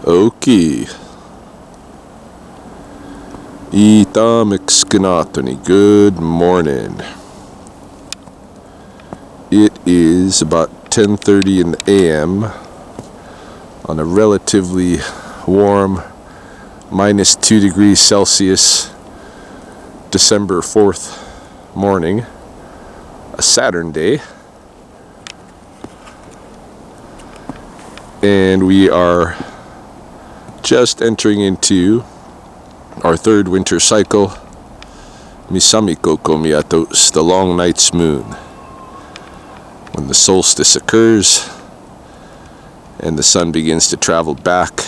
Okay. Ita Mixkanatoni. Good morning. It is about 10:30 in the AM on a relatively warm -2 degrees Celsius December 4th morning, a Saturn day, and we are just entering into our third winter cycle, Misamiko Komiatos, the long night's moon, when the solstice occurs and the sun begins to travel back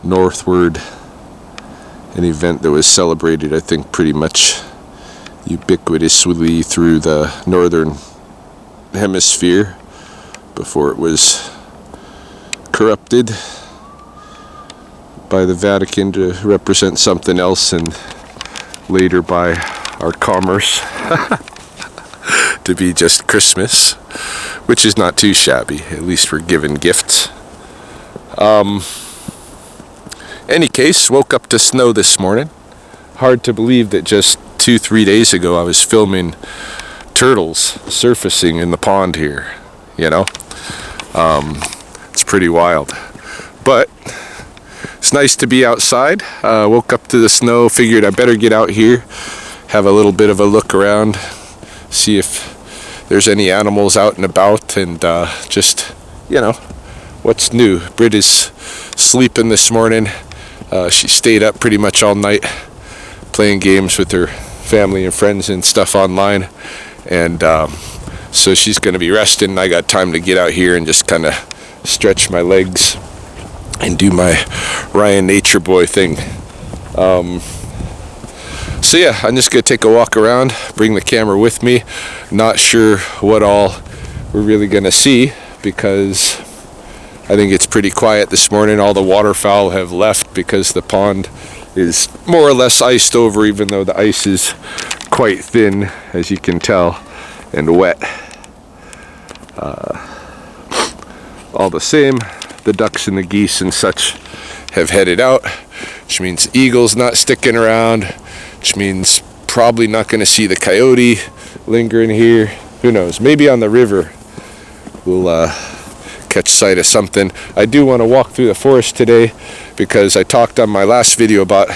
northward, an event that was celebrated, I think, pretty much ubiquitously through the northern hemisphere before it was corrupted by the Vatican to represent something else, and later by our commerce to be just Christmas, which is not too shabby. At least we're given gifts. Any case, woke up to snow this morning. Hard to believe that just 2-3 days ago I was filming turtles surfacing in the pond here, you know? It's pretty wild. But it's nice to be outside. Woke up to the snow, figured I better get out here, have a little bit of a look around, see if there's any animals out and about, and just, you know, what's new. Britt is sleeping this morning. She stayed up pretty much all night playing games with her family and friends and stuff online, and so she's going to be resting. I got time to get out here and just kind of stretch my legs and do my Ryan Nature Boy thing. So yeah, I'm just going to take a walk around, bring the camera with me. Not sure what all we're really going to see, because I think it's pretty quiet this morning. All the waterfowl have left because the pond is more or less iced over, even though the ice is quite thin, as you can tell, and wet. All the same, the ducks and the geese and such have headed out, which means eagles not sticking around, which means probably not going to see the coyote lingering here. Who knows? Maybe on the river we'll catch sight of something. I do want to walk through the forest today because I talked on my last video about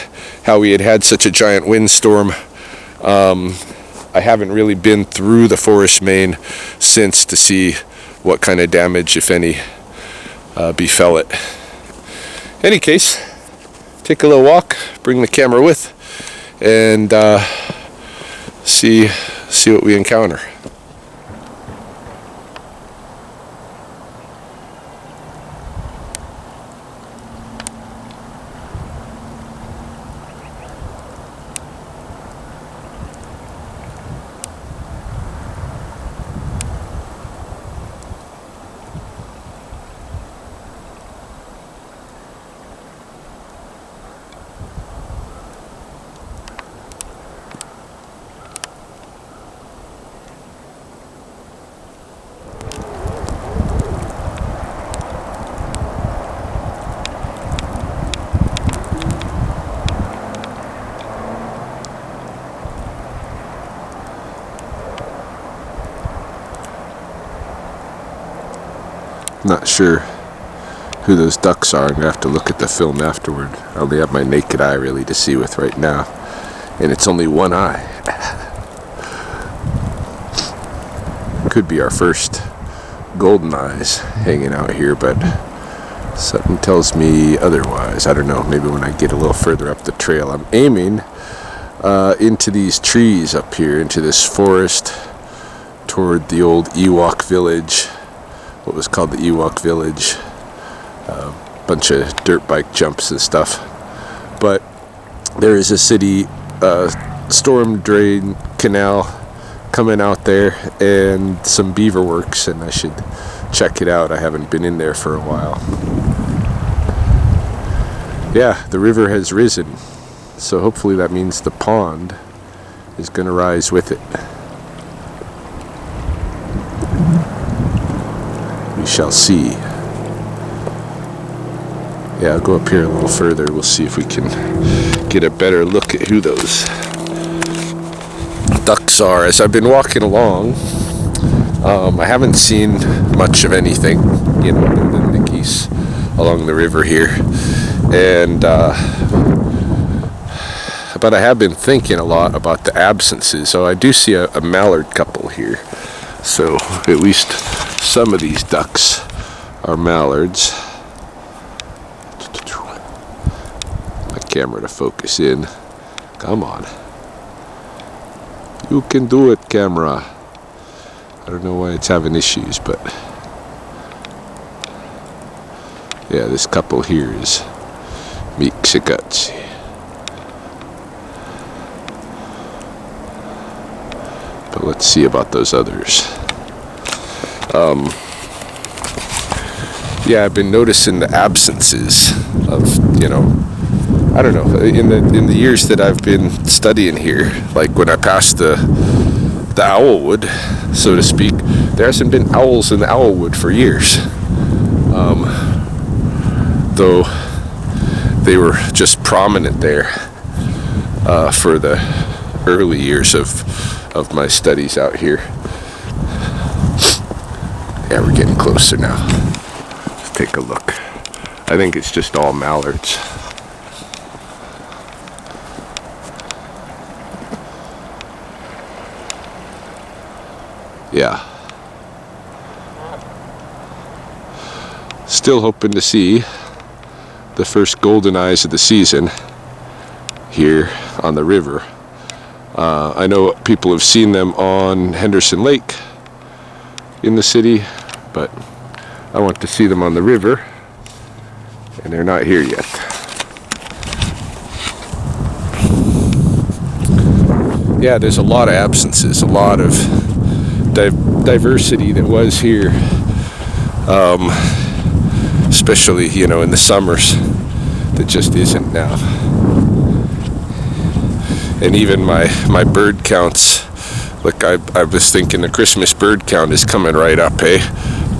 how we had such a giant windstorm. I haven't really been through the forest main since to see what kind of damage, if any, befell it. Any case, take a little walk, bring the camera with, and see what we encounter. Not sure who those ducks are. I'm going to have to look at the film afterward. I only have my naked eye really to see with right now, and it's only one eye. Could be our first golden eyes hanging out here, but something tells me otherwise. I don't know, maybe when I get a little further up the trail. I'm aiming into these trees up here, into this forest toward the old Ewok village, what was called the Ewok village. Bunch of dirt bike jumps and stuff. But there is a city storm drain canal coming out there, and some beaver works, and I should check it out. I haven't been in there for a while. Yeah, the river has risen, so hopefully that means the pond is going to rise with it. We shall see. Yeah, I'll go up here a little further. We'll see if we can get a better look at who those ducks are. As I've been walking along, I haven't seen much of anything, you know, other than the geese along the river here. And but I have been thinking a lot about the absences. So I do see a mallard couple here. So at least some of these ducks are mallards. My camera to focus in. Come on. You can do it, camera. I don't know why it's having issues, but yeah, this couple here is Mixicutsi. But let's see about those others. Yeah, I've been noticing the absences of, you know, I don't know, in the years that I've been studying here, like when I passed the owlwood, so to speak, there hasn't been owls in the owlwood for years. Though they were just prominent there for the early years of my studies out here. Yeah, we're getting closer now. Let's take a look. I think it's just all mallards. Yeah. Still hoping to see the first golden eyes of the season here on the river. I know people have seen them on Henderson Lake in the city, but I want to see them on the river, and they're not here yet. Yeah, there's a lot of absences, a lot of diversity that was here, especially, you know, in the summers, that just isn't now. And even my bird counts, like I was thinking the Christmas bird count is coming right up, eh?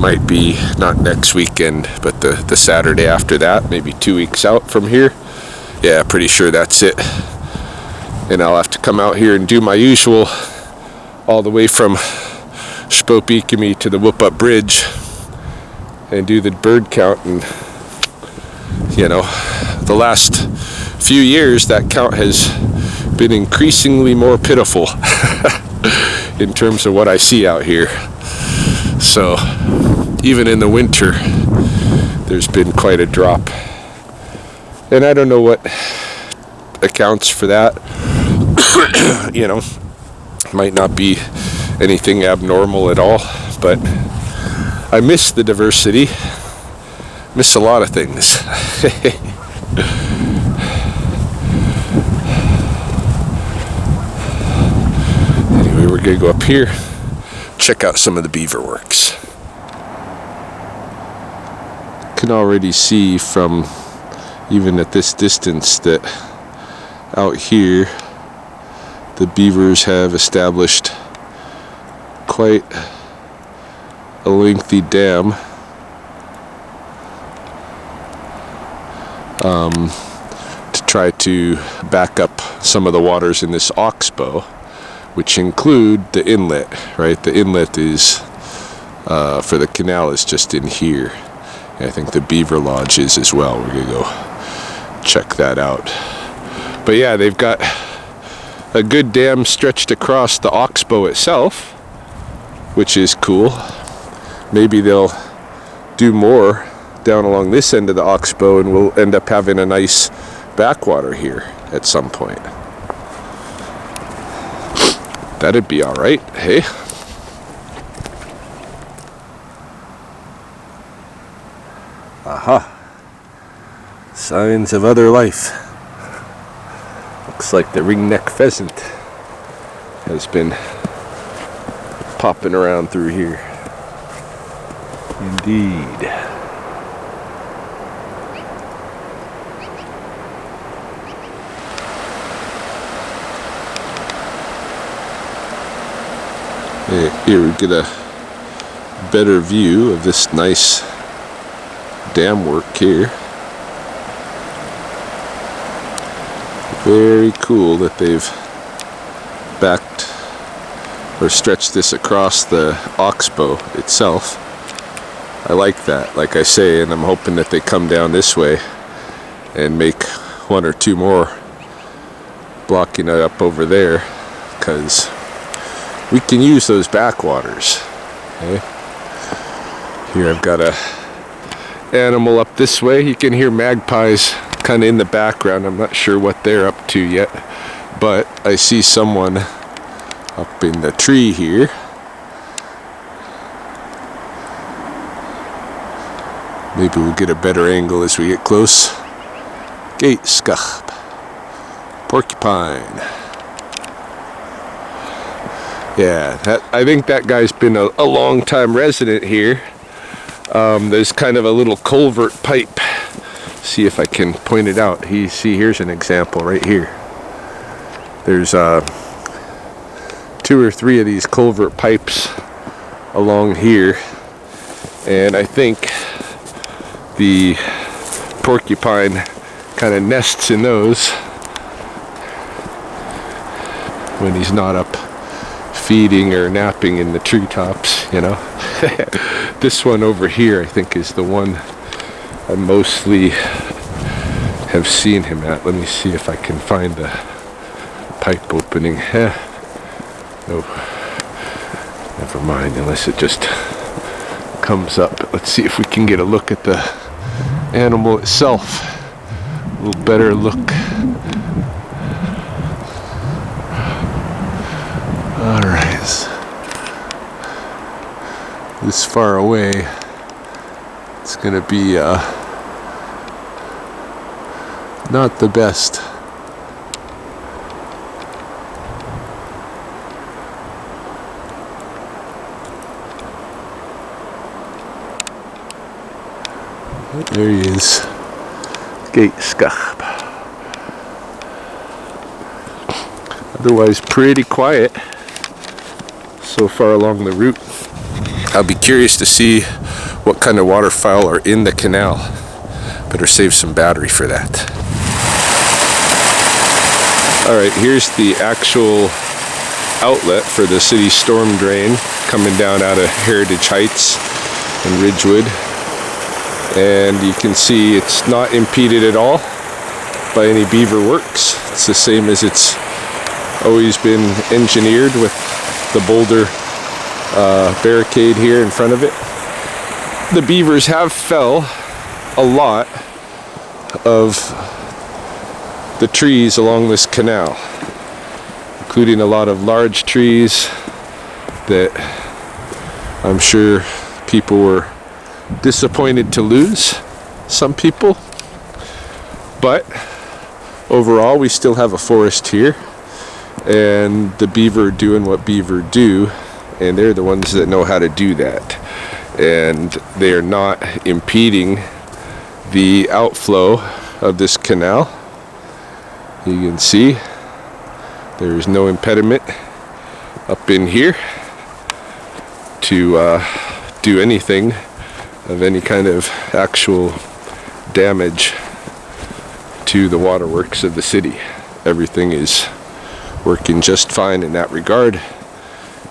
Might be not next weekend, but the Saturday after that, maybe 2 weeks out from here. Yeah, pretty sure that's it. And I'll have to come out here and do my usual, all the way from Spokane to the Whoop-Up Bridge, and do the bird count. And, you know, the last few years that count has been increasingly more pitiful in terms of what I see out here. So even in the winter, there's been quite a drop, and I don't know what accounts for that. You know, might not be anything abnormal at all, but I miss the diversity, miss a lot of things. Anyway, we're gonna go up here, check out some of the beaver works. Can already see from even at this distance that out here the beavers have established quite a lengthy dam to try to back up some of the waters in this oxbow, which include the inlet, right? The inlet is for the canal is just in here. And I think the beaver lodge is as well. We're gonna go check that out. But yeah, they've got a good dam stretched across the oxbow itself, which is cool. Maybe they'll do more down along this end of the oxbow, and we'll end up having a nice backwater here at some point. That'd be all right, hey? Aha. Signs of other life. Looks like the ringneck pheasant has been popping around through here. Indeed. Here we get a better view of this nice dam work here. Very cool that they've backed or stretched this across the oxbow itself. I like that, like I say, and I'm hoping that they come down this way and make one or two more blocking it up over there, because we can use those backwaters. Okay? Here I've got a animal up this way. You can hear magpies kind of in the background. I'm not sure what they're up to yet, but I see someone up in the tree here. Maybe we'll get a better angle as we get close. Gate skach, porcupine. Yeah, I think that guy's been a long time resident here. There's kind of a little culvert pipe. See if I can point it out. See, here's an example right here. There's 2 or 3 of these culvert pipes along here, and I think the porcupine kind of nests in those when he's not up feeding or napping in the treetops, you know. This one over here, I think, is the one I mostly have seen him at. Let me see if I can find the pipe opening. No, never mind, unless it just comes up. Let's see if we can get a look at the animal itself. A little better look. Alright. This far away, it's gonna be not the best. There he is. Gate skach. Otherwise pretty quiet so far along the route. I'll be curious to see what kind of waterfowl are in the canal. Better save some battery for that. Alright, here's the actual outlet for the city storm drain coming down out of Heritage Heights and Ridgewood. And you can see it's not impeded at all by any beaver works. It's the same as it's always been engineered, with the boulder barricade here in front of it. The beavers have fell a lot of the trees along this canal, including a lot of large trees that I'm sure people were disappointed to lose, some people. But overall, we still have a forest here, and the beaver are doing what beaver do, and they're the ones that know how to do that, and they are not impeding the outflow of this canal. You can see there's no impediment up in here to do anything of any kind of actual damage to the waterworks of the city. Everything is working just fine in that regard.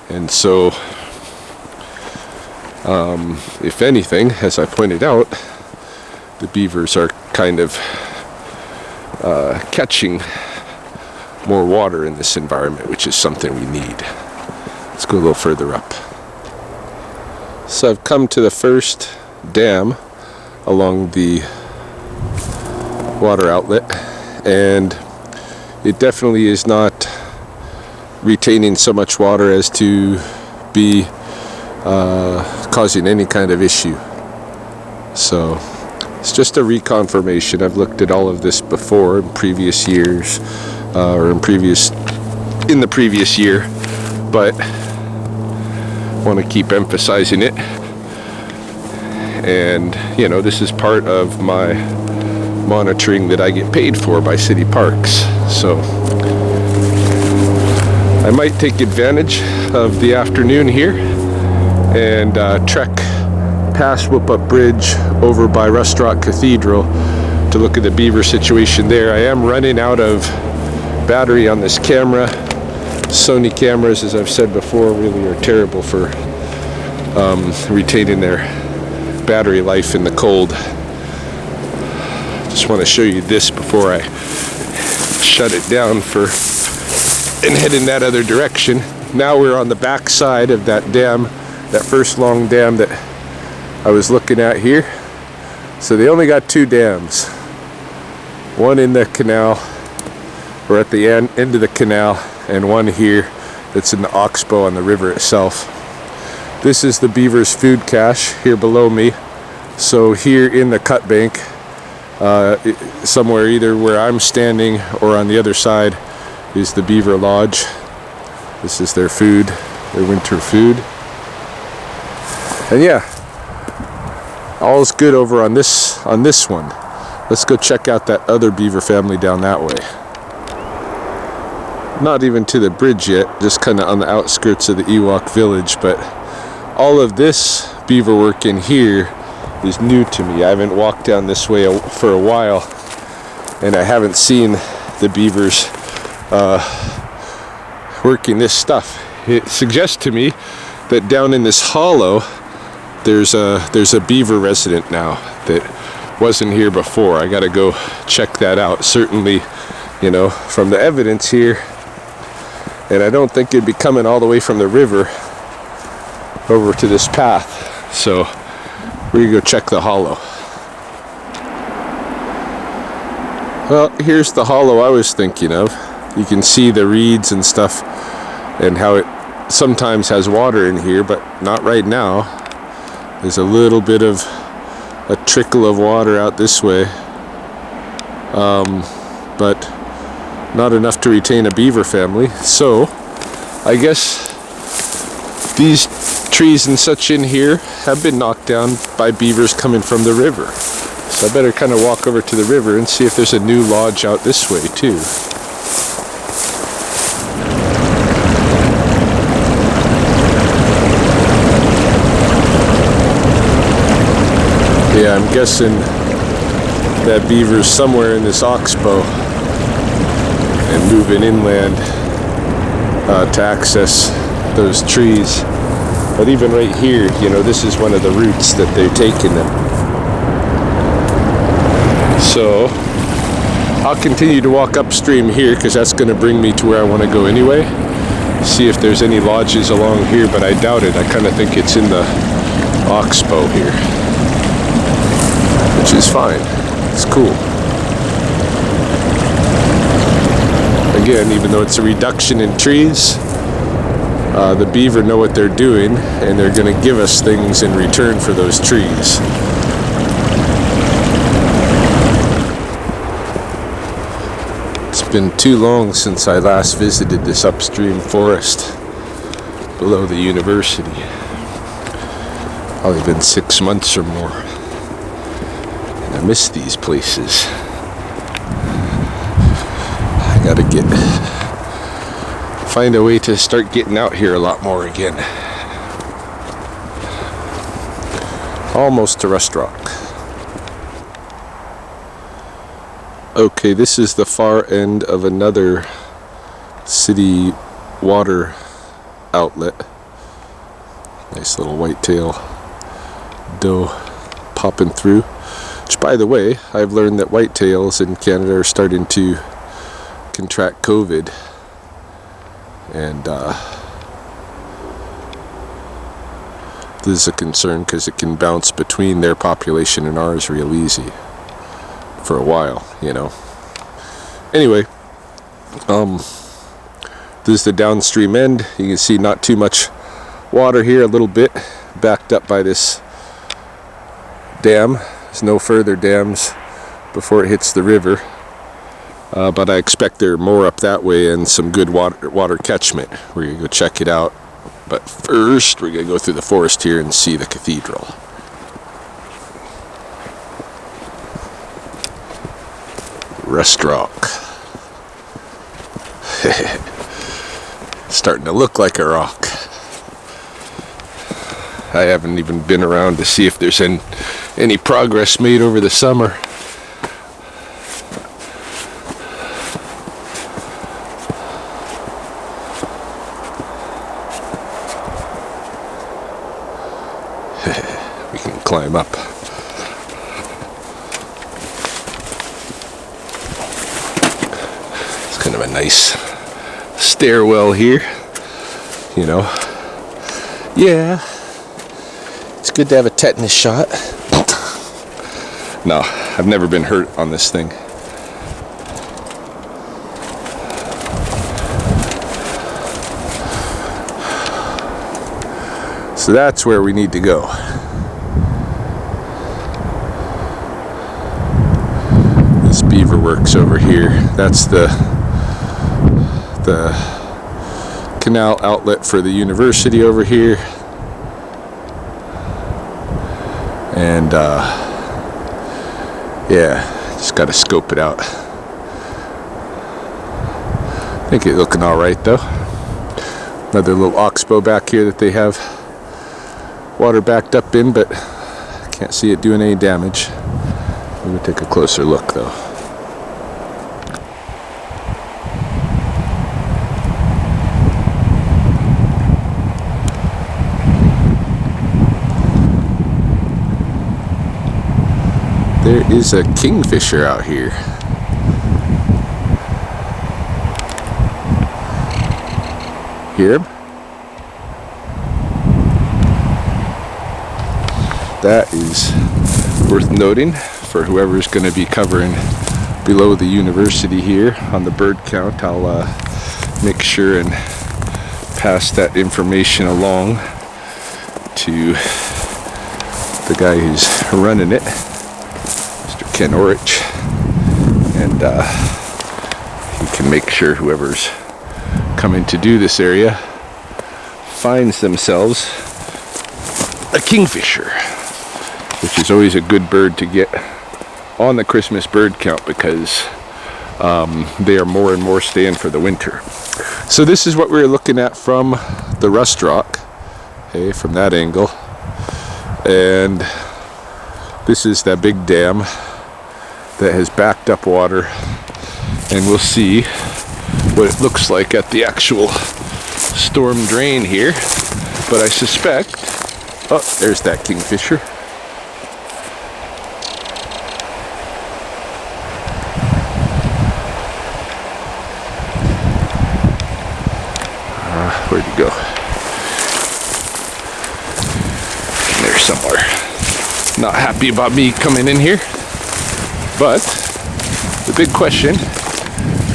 And so, if anything, as I pointed out, the beavers are kind of catching more water in this environment, which is something we need. Let's go a little further up. So I've come to the first dam along the water outlet, and it definitely is not retaining so much water as to be causing any kind of issue. So it's just a reconfirmation. I've looked at all of this before in previous years, or in the previous year, but want to keep emphasizing it. And you know, this is part of my monitoring that I get paid for by city parks, so I might take advantage of the afternoon here and trek past Whoop-Up Bridge over by Rustrock Cathedral to look at the beaver situation there. I am running out of battery on this camera. Sony cameras, as I've said before, really are terrible for retaining their battery life in the cold. Just want to show you this before I shut it down and head in that other direction. Now we're on the back side of that dam, that first long dam that I was looking at here. So they only got 2 dams. One in the canal, or at the end of the canal, and one here that's in the oxbow on the river itself. This is the Beaver's food cache here below me. So here in the cut bank, somewhere either where I'm standing or on the other side, is the Beaver Lodge. This is their food, their winter food. And yeah, all's good over on this one. Let's go check out that other beaver family down that way. Not even to the bridge yet, just kind of on the outskirts of the Ewok village, but all of this beaver work in here is new to me. I haven't walked down this way for a while, and I haven't seen the beavers working this stuff. It suggests to me that down in this hollow there's a beaver resident now that wasn't here before. I gotta go check that out. Certainly, you know, from the evidence here, and I don't think it'd be coming all the way from the river over to this path. So we're gonna go check the hollow. Well, here's the hollow I was thinking of. You can see the reeds and stuff and how it sometimes has water in here, but not right now. There's a little bit of a trickle of water out this way, but not enough to retain a beaver family. So I guess these trees and such in here have been knocked down by beavers coming from the river. So I better kind of walk over to the river and see if there's a new lodge out this way too. Yeah, I'm guessing that beaver's somewhere in this oxbow and moving inland to access those trees. But even right here, you know, this is one of the routes that they're taking them. So I'll continue to walk upstream here because that's going to bring me to where I want to go anyway. See if there's any lodges along here, but I doubt it. I kind of think it's in the oxbow here, which is fine. It's cool. Again, even though it's a reduction in trees, the beaver know what they're doing, and they're going to give us things in return for those trees. It's been too long since I last visited this upstream forest below the university. Probably been 6 months or more. I miss these places. I gotta find a way to start getting out here a lot more again. Almost to Rust Rock. Okay, this is the far end of another city water outlet. Nice little whitetail doe popping through. Which, by the way, I've learned that whitetails in Canada are starting to contract COVID, and this is a concern because it can bounce between their population and ours real easy for a while, you know. Anyway, this is the downstream end. You can see not too much water here, a little bit backed up by this dam. There's no further dams before it hits the river, but I expect there are more up that way and some good water catchment. We're gonna go check it out, but first we're gonna go through the forest here and see the cathedral. Rust Rock. Starting to look like a rock. I haven't even been around to see if there's any progress made over the summer. kind of a nice stairwell here, you know. Yeah, it's good to have a tetanus shot. No, I've never been hurt on this thing. So that's where we need to go. This Beaver Works over here. That's the canal outlet for the university over here. And yeah, just got to scope it out. I think it's looking all right though. Another little oxbow back here that they have water backed up in, but can't see it doing any damage. Let me take a closer look though. There is a kingfisher out here. Hear him? That is worth noting for whoever's going to be covering below the university here on the bird count. I'll make sure and pass that information along to the guy who's running it, Mr. Ken Orich, and he can make sure whoever's coming to do this area finds themselves a kingfisher, which is always a good bird to get on the Christmas bird count because they are more and more staying for the winter. So this is what we're looking at from the Rust Rock, okay, from that angle, and this is that big dam that has backed up water, and we'll see what it looks like at the actual storm drain here. But I suspect, oh, there's that kingfisher. Where'd he go? In there somewhere. Not happy about me coming in here, but the big question,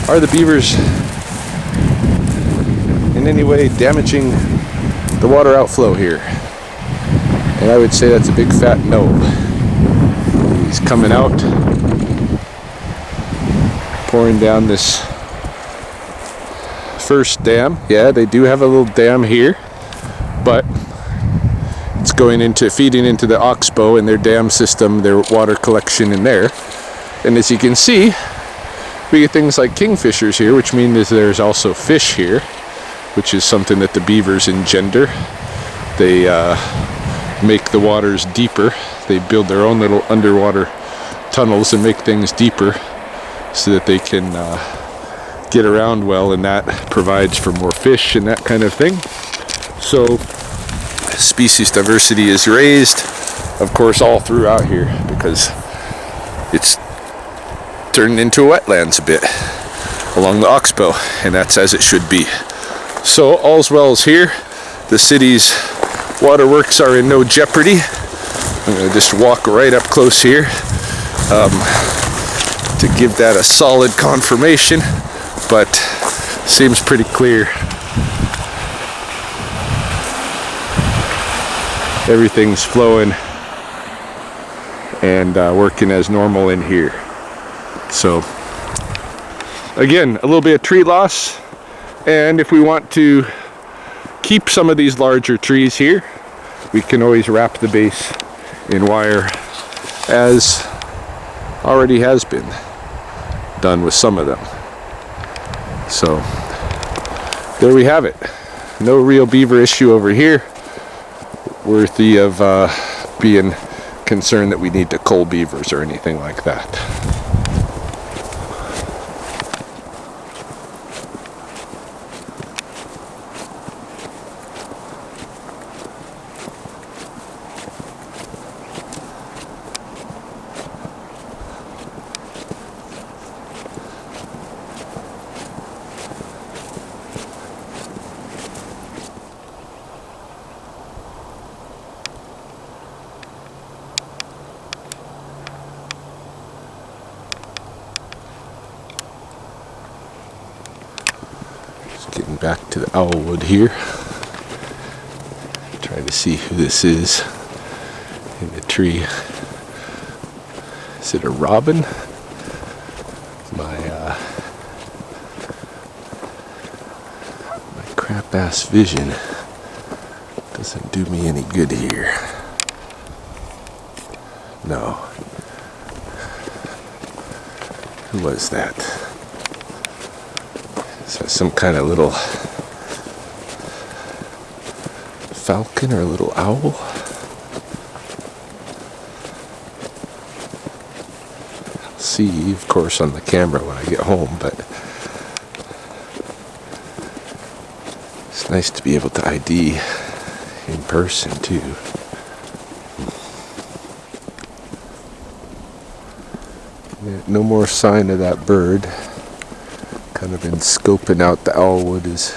are the beavers in any way damaging the water outflow here? And I would say that's a big fat no. He's coming out, pouring down this first dam. Yeah, they do have a little dam here, but it's going into feeding into the oxbow and their dam system, their water collection in there. And as you can see, we get things like kingfishers here, which means there's also fish here, which is something that the beavers engender. They make the waters deeper. They build their own little underwater tunnels and make things deeper so that they can get around well, and that provides for more fish and that kind of thing. So species diversity is raised, of course, all throughout here because it's turned into wetlands a bit along the oxbow, and that's as it should be. So all's well is here. The city's waterworks are in no jeopardy. I'm going to just walk right up close here to give that a solid confirmation, but seems pretty clear. Everything's flowing and working as normal in here. So again, a little bit of tree loss, and if we want to keep some of these larger trees here, we can always wrap the base in wire, as already has been done with some of them. So there we have it. No real beaver issue over here worthy of being concerned that we need to cull beavers or anything like that. back to the owlwood here. Trying to see who this is in the tree. Is it a robin? My crap ass vision doesn't do me any good here. No. Who was that? Is that some kind of little falcon or a little owl? I'll see, of course, on the camera when I get home, but it's nice to be able to ID in person too. Yeah, no more sign of that bird. Kind of been scoping out the owlwood as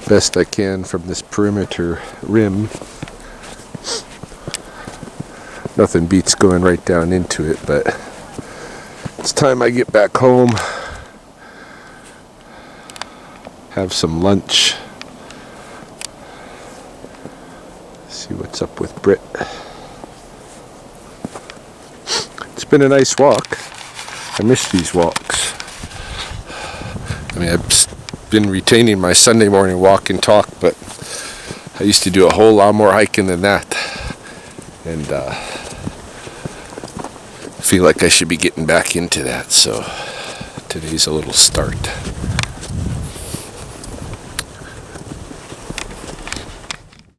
best I can from this perimeter rim. Nothing beats going right down into it, but it's time I get back home, have some lunch, see what's up with Britt. It's been a nice walk. I miss these walks. I mean, I've been retaining my Sunday morning walk and talk, but I used to do a whole lot more hiking than that. And feel like I should be getting back into that, so today's a little start.